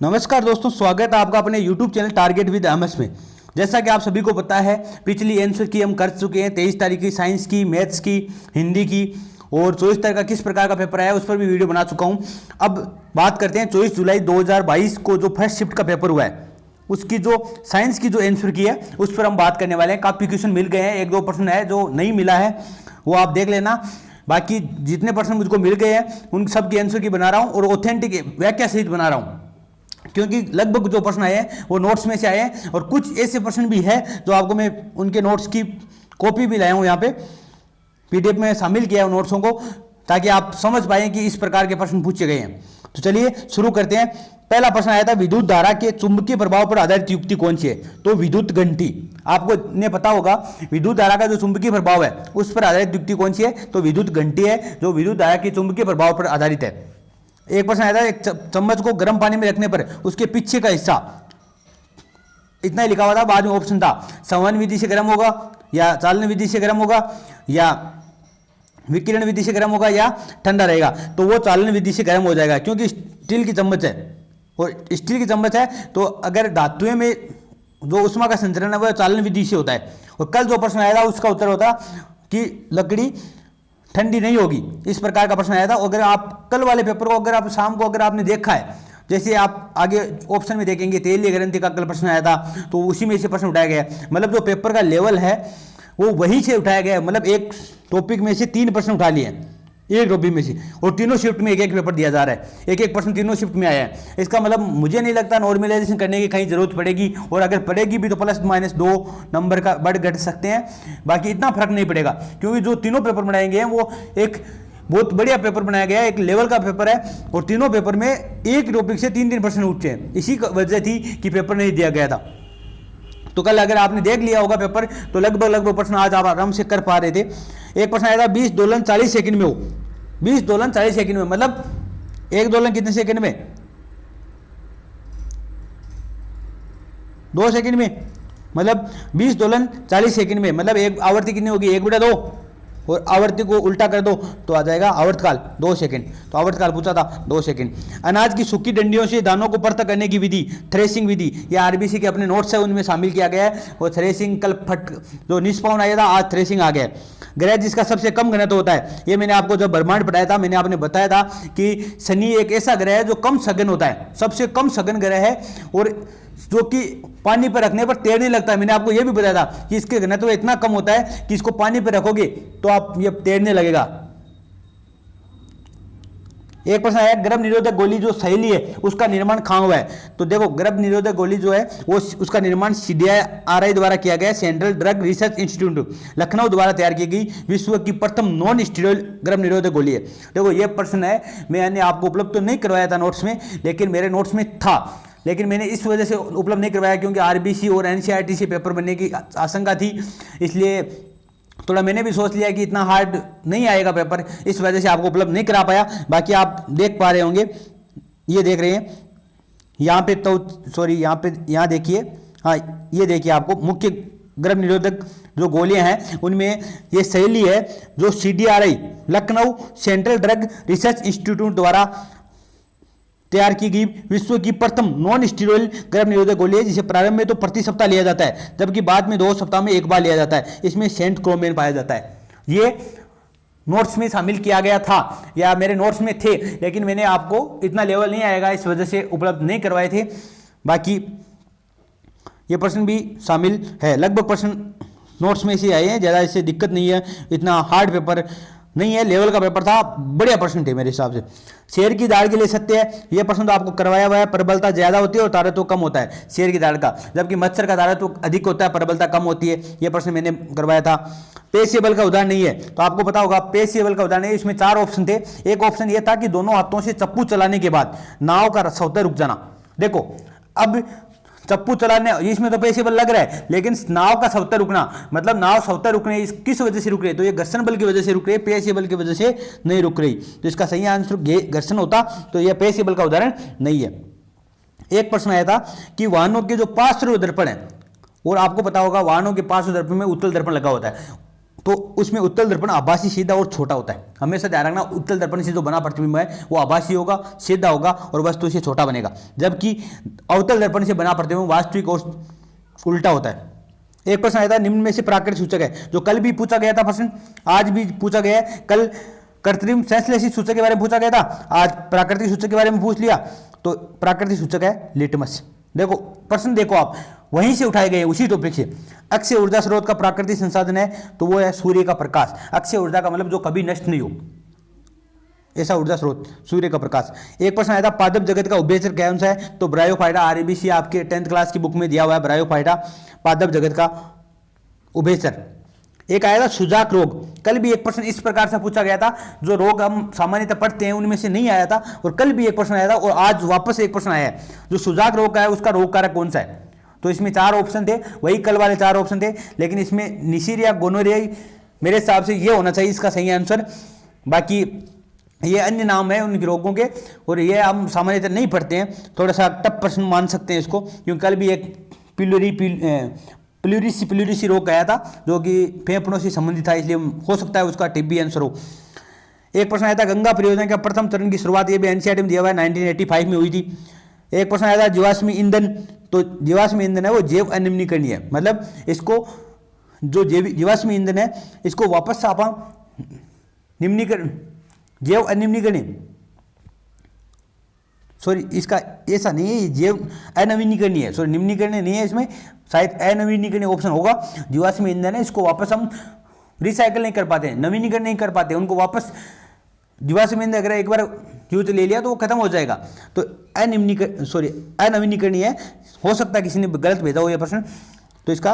नमस्कार दोस्तों, स्वागत है आपका अपने YouTube channel target with MS में। जैसा कि आप सभी को पता है, पिछली आंसर की हम कर चुके हैं 23 तारीख की साइंस की, मैथ्स की, हिंदी की, और 24 तारीख का किस प्रकार का पेपर आया उस पर भी वीडियो बना चुका हूं। अब बात करते हैं 24 जुलाई 2022 को जो फर्स्ट शिफ्ट का पेपर हुआ है उसकी जो साइंस की जो आंसर की है उस पर हम बात करने वाले हैं। काफ़ी क्वेश्चन मिल गए हैं, 1-2 पर्सन है जो नहीं मिला है वो आप देख लेना। बाकी जितने पर्सन मुझको मिल गए हैं उन सब की आंसर की बना रहा हूँ और ऑथेंटिक व्याख्या सहित बना रहा हूँ, क्योंकि लगभग जो प्रश्न आए हैं वो नोट्स में से आए हैं और कुछ ऐसे प्रश्न भी है जो आपको मैं उनके नोट्स की कॉपी भी लाया हूँ, यहाँ पे पीडीएफ में शामिल किया है नोट्सों को, ताकि आप समझ पाएं कि इस प्रकार के प्रश्न पूछे गए हैं। तो चलिए शुरू करते हैं। पहला प्रश्न आया था, विद्युत धारा के चुंबकीय प्रभाव पर आधारित युक्ति कौन सी है? तो विद्युत घंटी। आपको ने पता होगा विद्युत धारा का जो चुंबकीय प्रभाव है उस पर आधारित युक्ति कौन सी है? तो विद्युत घंटी है, जो विद्युत धारा के चुंबकीय प्रभाव पर आधारित है। एक प्रश्न आया था, एक चम्मच को गर्म पानी में रखने पर उसके पीछे का हिस्सा, इतना ही लिखा हुआ था, बाद में ऑप्शन था संवहन विधि से गर्म होगा, या चालन विधि से गर्म होगा, या विकिरण विधि से गर्म होगा, या ठंडा रहेगा। तो वो चालन विधि से गर्म हो जाएगा, क्योंकि स्टील की चम्मच है और स्टील की चम्मच है तो अगर धातुएं में जो उष्मा का संचरण है वह चालन विधि से होता है। और कल जो प्रश्न आया था उसका उत्तर होता कि लकड़ी ठंडी नहीं होगी, इस प्रकार का प्रश्न आया था। अगर आप कल वाले पेपर को, अगर आप शाम को अगर आपने देखा है, जैसे आप आगे ऑप्शन में देखेंगे तेलीय ग्रंथि का कल प्रश्न आया था तो उसी में से प्रश्न उठाया गया। मतलब जो पेपर का लेवल है वो वहीं से उठाया गया। मतलब एक टॉपिक में से 3 प्रश्न उठा लिए एक टॉपिक में से, और तीनों शिफ्ट में एक पेपर दिया जा रहा है, एक प्रश्न तीनों शिफ्ट में आया है। इसका मतलब मुझे नहीं लगता नॉर्मलाइजेशन करने की कहीं जरूरत पड़ेगी, और अगर पड़ेगी भी तो +-2 नंबर का बढ़ घट सकते हैं, बाकी इतना फर्क नहीं पड़ेगा, क्योंकि जो तीनों पेपर बनाए गए हैं वो एक बहुत बढ़िया पेपर बनाया गया है, एक लेवल का पेपर है, और तीनों पेपर में एक टॉपिक से 3 प्रश्न उठते हैं। इसी वजह थी कि पेपर नहीं दिया गया था। तो कल अगर आपने देख लिया होगा पेपर तो लगभग प्रश्न आज आप आराम से कर पा रहे थे। एक प्रश्न आया था, 20 दोलन 40 सेकंड में हो। 20 दोलन 40 सेकंड में, मतलब एक दोलन कितने सेकंड में? 2 सेकंड में। मतलब 20 दोलन 40 सेकंड में, मतलब एक आवर्ती कितनी होगी? 1/2, और आवर्ती को उल्टा कर दो तो आ जाएगा आवर्तकाल 2 सेकंड। तो आवर्तकाल पूछा था 2 सेकंड। अनाज की सूखी डंडियों से दानों को पृथक करने की विधि, थ्रेसिंग विधि, या आरबीसी के अपने नोट्स है उनमें शामिल किया गया है। और थ्रेसिंग कल जो निष्पावन आया था, आज थ्रेसिंग आ गया। ग्रह जिसका सबसे कम घनत्व होता है, ये मैंने आपको जब ब्रह्मांड पढ़ाया था मैंने आपने बताया था कि शनि एक ऐसा ग्रह है जो कम सघन होता है, सबसे कम सघन ग्रह है, और जो कि पानी पर रखने पर तैरने लगता है। मैंने आपको यह भी बताया था कि इसके घनत्व इतना कम होता है कि इसको पानी पर रखोगे तो आप ये तैरने लगेगा। एक प्रश्न आया, गर्भ निरोधक गोली जो सहेली है उसका निर्माण कहाँ हुआ है? तो देखो, गर्भ निरोधक गोली जो है वो उसका निर्माण CDRI द्वारा किया गया, central drug research institute Lucknow द्वारा तैयार की गई विश्व की प्रथम नॉन स्टीरॉयड गर्भ निरोधक गोली है। देखो ये प्रश्न है, मैंने आपको उपलब्ध तो नहीं करवाया था नोट्स में, लेकिन मेरे नोट्स में था, लेकिन मैंने इस वजह से उपलब्ध नहीं करवाया क्योंकि आरबीसी और एनसीईआरटी से पेपर बनने की आशंका थी, इसलिए थोड़ा मैंने भी सोच लिया कि इतना हार्ड नहीं आएगा पेपर, इस वजह से आपको उपलब्ध नहीं करा पाया। बाकी आप देख पा रहे होंगे, ये देख रहे हैं यहाँ पे, तो सॉरी यहाँ देखिए, हाँ ये देखिए, आपको मुख्य गर्भ निरोधक जो गोलियां हैं उनमें ये सहेली है जो CDRI Lucknow central drug research institute द्वारा तैयार की गई विश्व की प्रथम नॉन स्टीरॉयड गर्भ निरोधक गोली है, जिसे प्रारंभ में तो प्रति सप्ताह लिया जाता है, जबकि बाद में 2 सप्ताह में एक बार लिया जाता है। इसमें सेंट क्रोमेन पाया जाता है। ये नोट्स में शामिल किया गया था, या मेरे नोट्स में थे, लेकिन मैंने आपको इतना लेवल नहीं आएगा इस वजह से उपलब्ध नहीं करवाए थे। बाकी ये प्रश्न भी शामिल है, लगभग प्रश्न नोट्स में से आए हैं, ज़्यादा इससे दिक्कत नहीं है, इतना हार्ड पेपर नहीं है, लेवल का पेपर था, बढ़िया प्रश्न थे मेरे हिसाब से। शेर की दाढ़ के लिए सत्य है, यह प्रश्न तो आपको करवाया हुआ है, प्रबलता ज्यादा होती है और तारत्व कम होता है शेर की दाढ़ का, जबकि मच्छर का तारत्व अधिक होता है, प्रबलता कम होती है। यह प्रश्न मैंने करवाया था। पेशियबल का उदाहरण नहीं है, तो आपको पता होगा पेशियबल का उदाहरण है, इसमें 4 ऑप्शन थे। एक ऑप्शन यह था कि दोनों हाथों से चप्पू चलाने के बाद नाव का स्वतः रुक जाना। देखो अब चप्पू चलाने, इसमें तो पेशियबल लग रहा है, लेकिन नाव का स्वतः रुकना, मतलब नाव स्वतः रुक रही है, किस वजह से रुक रही है? तो ये घर्षण बल की वजह से रुक रही है, पेशियबल की वजह से नहीं रुक रही। तो इसका सही आंसर घर्षण होता, तो यह पेशियबल का उदाहरण नहीं है। एक प्रश्न आया था कि वाहनों के जो पार्श्व दर्पण है, और आपको पता होगा वाहनों के पार्श्व दर्पण में उत्तल दर्पण लगा होता है, तो उसमें उत्तल दर्पण आभासी, सीधा और छोटा होता है। हमेशा ध्यान रखना, उत्तल दर्पण से जो बना प्रतिबिंब है वो आभासी होगा, सीधा होगा और वस्तु से छोटा बनेगा, जबकि अवतल दर्पण से बना प्रतिबिंब वास्तविक और उल्टा होता है। एक प्रश्न आया था, निम्न में से प्राकृतिक सूचक है, जो कल भी पूछा गया था प्रश्न, आज भी पूछा गया है। कल कृत्रिम संश्लेषित सूचक के बारे में पूछा गया था, आज प्राकृतिक सूचक के बारे में पूछ लिया। तो प्राकृतिक सूचक है लिटमस। देखो प्रश्न, देखो आप वहीं से उठाए गए, उसी टॉपिक से। अक्षय ऊर्जा स्रोत का प्राकृतिक संसाधन है तो वो है सूर्य का प्रकाश। अक्षय ऊर्जा का मतलब जो कभी नष्ट नहीं हो, ऐसा ऊर्जा स्रोत सूर्य का प्रकाश। एक प्रश्न आया था, पादप जगत का उभयचर कौन सा है? तो ब्रायोफाइटा। आरबीसी आपके 10th क्लास की बुक में दिया हुआ है, ब्रायोफाइटा पादप जगत का उभयचर। एक आया था सुजाक रोग, कल भी एक प्रश्न इस प्रकार से पूछा गया था, जो रोग हम सामान्यतः पढ़ते हैं उनमें से नहीं आया था, और कल भी एक प्रश्न आया था और आज वापस एक प्रश्न आया है। जो सुजाक रोग का है उसका रोग कारक कौन सा है? तो इसमें 4 ऑप्शन थे, वही कल वाले 4 ऑप्शन थे, लेकिन इसमें निसीरिया गोनोरिया मेरे हिसाब से ये होना चाहिए इसका सही आंसर। बाकी ये अन्य नाम है उनके रोगों के, और ये हम सामान्यतः नहीं पढ़ते हैं, थोड़ा सा टफ प्रश्न मान सकते हैं इसको, क्योंकि कल भी एक प्लूरिसी रोग आया था जो कि फेफड़ों से संबंधित था, इसलिए हो सकता है उसका टिब्बी आंसर हो। एक प्रश्न आया था, गंगा परियोजना का प्रथम चरण की शुरुआत, ये भी एनसीईआरटी में दिया हुआ है, 1985 में हुई थी। एक प्रश्न आया था, जीवाश्मी ईंधन, तो जीवाश्मी ईंधन है वो जैव अनिम्नीकरणीय है, मतलब इसको जो जीवाश्मी ईंधन है इसको वापस से आप निम्नीकरण, जैव अनिम्नीकरणीय, सॉरी इसका ऐसा नहीं है, जैव अनवीनीकरणीय है, सॉरी निम्नीकरणीय नहीं है, इसमें शायद अनवीनीकरणीय ऑप्शन होगा। जीवाश्मी ईंधन है, इसको वापस हम रिसाइकल नहीं कर पाते, नवीनीकरण नहीं कर पाते, उनको वापस जीवाश्मी ईंधन अगर एक बार यूज ले लिया तो वो खत्म हो जाएगा। तो अनवीनीकरणीय है, हो सकता है किसी ने गलत भेजा हो यह प्रश्न, तो इसका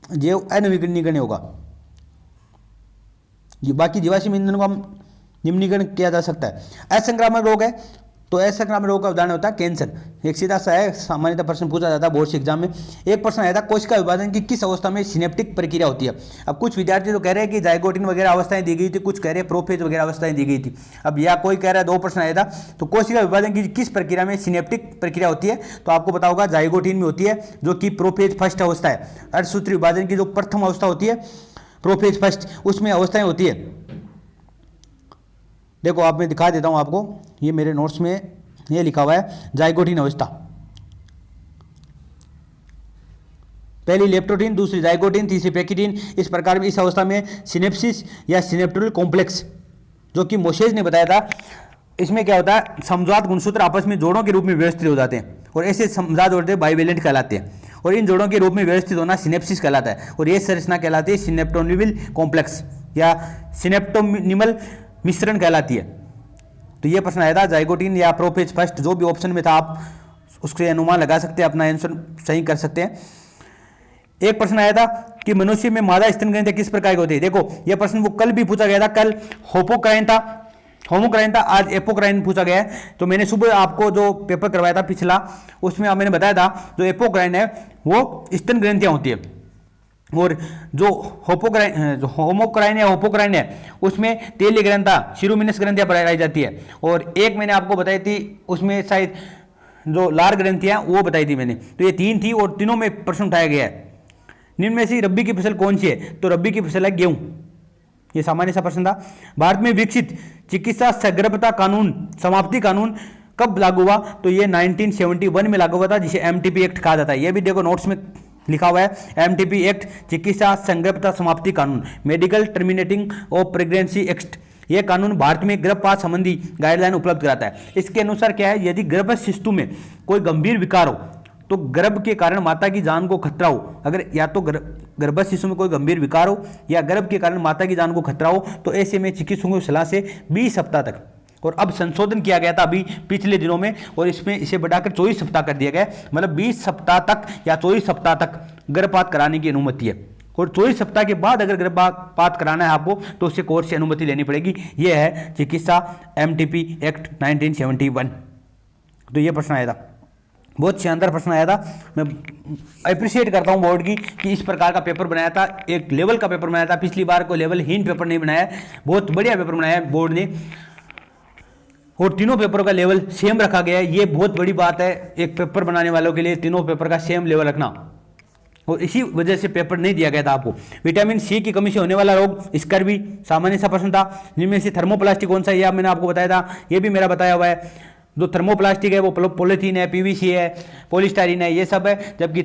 जैव अनवीनीकरणीय होगा। बाकी जीवाश्मी ईंधन को हम निम्नीकरण किया जा सकता है। असंक्रामक रोग है, तो असंक्रामक रोग का उदाहरण होता है कैंसर। एक सीधा सा है, सामान्यतः प्रश्न पूछा जाता है बोर्ड से एग्जाम में। एक प्रश्न आया था, कोशिका विभाजन की किस अवस्था में सिनेप्टिक प्रक्रिया होती है? अब कुछ विद्यार्थी तो कह रहे हैं कि जाइगोटिन वगैरह अवस्थाएं दी गई थी, कुछ कह रहे हैं प्रोफेज वगैरह अवस्थाएं दी गई थी। अब या कोई कह रहा है, 2 प्रश्न आया था, तो कोशिका विभाजन की किस प्रक्रिया में सिनेप्टिक प्रक्रिया होती है? तो आपको पता होगा जाइगोटिन में होती है, जो कि प्रोफेज फर्स्ट अवस्था है। अर्धसूत्री विभाजन की जो प्रथम अवस्था होती है प्रोफेज फर्स्ट, उसमें अवस्थाएं होती है। देखो आप, मैं दिखा देता हूं आपको, ये मेरे नोट्स में ये लिखा हुआ है, जाइगोटिन अवस्था, पहली लेप्टोटिन, दूसरी जाइगोटिन, तीसरी पैकिटिन। इस प्रकार में इस अवस्था में सिनेप्सिस या सिनेप्टोरल कॉम्प्लेक्स, जो कि मोसेज ने बताया था, इसमें क्या होता है, समजात गुणसूत्र आपस में जोड़ों के रूप में व्यवस्थित हो जाते हैं, और ऐसे समजात जोड़े बाइवेलेंट कहलाते हैं, और इन जोड़ों के रूप में व्यवस्थित होना सिनेप्सिस कहलाता है, और ये संरचना कहलाती है सिनेप्टोनिमल कॉम्प्लेक्स या सिनेप्टोनिमल मिश्रण कहलाती है। तो ये प्रश्न आया था, जाइगोटिन या प्रोफेज फर्स्ट, जो भी ऑप्शन में था आप उससे अनुमान लगा सकते हैं, अपना आंसर सही कर सकते हैं। एक प्रश्न आया था कि मनुष्य में मादा स्तन ग्रंथि किस प्रकार की होती है? देखो ये प्रश्न वो कल भी पूछा गया था, कल होमोक्राइन था, आज एपोक्राइन पूछा गया है। तो मैंने सुबह आपको जो पेपर करवाया था पिछला, उसमें मैंने बताया था जो एपोक्राइन है वो स्तन ग्रंथियां होती है, और जो होमोक्राइन या होपोक्राइन है उसमें तेलीय ग्रंथा शिरोमिनस ग्रंथियां पाई जाती है, और एक मैंने आपको बताई थी उसमें शायद जो लार ग्रंथियां वो बताई थी मैंने। तो ये 3 थी और तीनों में प्रश्न उठाया गया है। निम्न में से रब्बी की फसल कौन सी है? तो रब्बी की फसल है गेहूं। ये सामान्य सा प्रश्न था। भारत में विकसित चिकित्सा सगर्भता कानून, समाप्ति कानून कब लागू हुआ? तो ये 1971 में लागू हुआ था, जिसे एमटीपी एक्ट कहा जाता है। ये भी देखो नोट्स में लिखा हुआ है, एमटीपी एक्ट, चिकित्सा संगर्भता समाप्ति कानून, medical terminating of pregnancy act. यह कानून भारत में गर्भपात संबंधी गाइडलाइन उपलब्ध कराता है। इसके अनुसार क्या है, यदि गर्भ शिशु में कोई गंभीर विकार हो, तो गर्भ के कारण माता की जान को खतरा हो, अगर या तो गर्भ शिशु में कोई गंभीर विकार हो या गर्भ के कारण माता की जान को खतरा हो, तो ऐसे में चिकित्सकों की सलाह से 20 सप्ताह तक, और अब संशोधन किया गया था अभी पिछले दिनों में, और इसमें इसे बढ़ाकर 24 सप्ताह कर दिया गया, मतलब 20 सप्ताह तक या 24 सप्ताह तक गर्भपात कराने की अनुमति है। और 24 सप्ताह के बाद अगर गर्भपात कराना है आपको, तो उससे कोर्ट से अनुमति लेनी पड़ेगी। यह है चिकित्सा एमटीपी एक्ट 1971। तो ये प्रश्न आया था, बहुत शानदार प्रश्न आया था। मैं अप्रिशिएट करता हूँ बोर्ड की कि इस प्रकार का पेपर बनाया था, एक लेवल का पेपर बनाया था। पिछली बार को लेवलहीन पेपर नहीं बनाया, बहुत बढ़िया पेपर बनाया है बोर्ड ने, और तीनों पेपरों का लेवल सेम रखा गया है। ये बहुत बड़ी बात है एक पेपर बनाने वालों के लिए, तीनों पेपर का सेम लेवल रखना। और इसी वजह से पेपर नहीं दिया गया था आपको। विटामिन सी की कमी से होने वाला रोग स्कर्वी सामान्य सा प्रश्न था। जिनमें से थर्मोप्लास्टिक कौन सा है, यह मैंने आपको बताया था, ये भी मेरा बताया हुआ है। जो थर्मोप्लास्टिक है वो पॉलीथीन है, पीवीसी है, पॉलीस्टाइरीन है, ये सब है। जबकि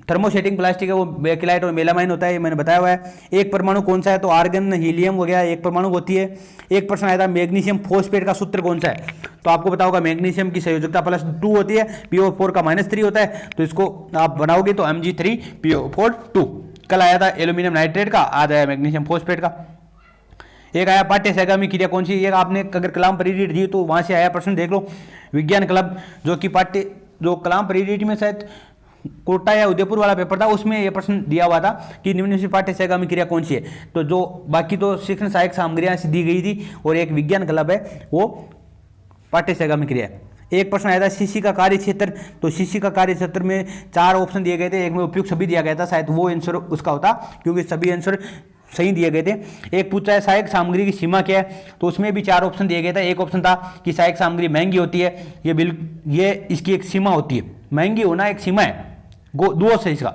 थर्मोसेटिंग प्लास्टिक है वो बेकिलाइट और मेलामाइन होता है, ये मैंने बताया हुआ है। एक परमाणु कौन सा है, तो आर्गन हीलियम वगैरह एक परमाणु होती है। एक प्रश्न आया था मैग्नीशियम फॉस्फेट का सूत्र कौन सा है, तो आपको पता होगा मैग्नीशियम की संयोजकता +2 होती है, PO4 का -3 होता है, तो इसको आप बनाओगे तो Mg3PO4 2। कल आया था एल्यूमिनियम नाइट्रेट का, आज आया मैग्नीशियम फॉस्फेट का। एक आया पाठ्य सहगामी क्रिया कौन सी, एक आपने अगर कलाम परिरीड दी तो वहां से आया प्रश्न, देख लो। विज्ञान क्लब जो कि जो कलाम परिरीड में शायद कोटा या उदयपुर वाला पेपर था, उसमें यह प्रश्न दिया हुआ था कि निम्न में पाठ्य सहगामी क्रिया कौन सी है। तो जो बाकी तो शिक्षण सहायक सामग्रियां दी गई थी और एक विज्ञान क्लब है वो पाठ्य सहगामी क्रिया है। एक प्रश्न आया था शिशि का कार्य क्षेत्र, तो शिशि का कार्य क्षेत्र में 4 ऑप्शन दिए गए थे, एक में उपयुक्त सभी दिया गया था, शायद वो आंसर उसका होता क्योंकि सभी आंसर सही दिए गए थे। एक पूछा है सहायक सामग्री की सीमा क्या है, तो उसमें भी 4 ऑप्शन दिए गए थे। एक ऑप्शन था कि सहायक सामग्री महंगी होती है, ये इसकी एक सीमा होती है, महंगी होना एक सीमा है, दो से इसका।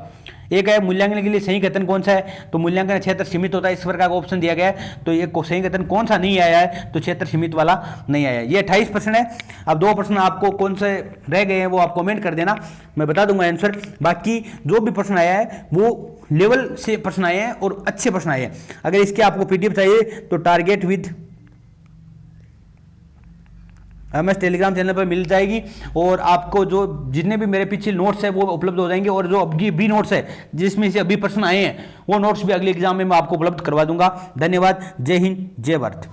एक है मूल्यांकन के लिए सही कथन कौन सा है, तो मूल्यांकन क्षेत्र सीमित होता है, इस प्रकार का ऑप्शन दिया गया है। तो ये सही कथन कौन सा नहीं आया है, तो क्षेत्र सीमित वाला नहीं आया। ये 28 प्रश्न है। अब 2 प्रश्न आपको कौन से रह गए हैं वो आप कमेंट कर देना, मैं बता दूंगा आंसर। बाकी जो भी प्रश्न आया है वो लेवल से प्रश्न आए हैं और अच्छे प्रश्न आए हैं। अगर इसके आपको PDF चाहिए तो target with MS Telegram channel पर मिल जाएगी, और आपको जो जितने भी मेरे पीछे नोट्स है वो उपलब्ध हो जाएंगे, और जो अभी भी नोट्स है जिसमें से अभी प्रश्न आए हैं वो नोट्स भी अगले एग्जाम में मैं आपको उपलब्ध करवा दूंगा। धन्यवाद। जय हिंद, जय भारत।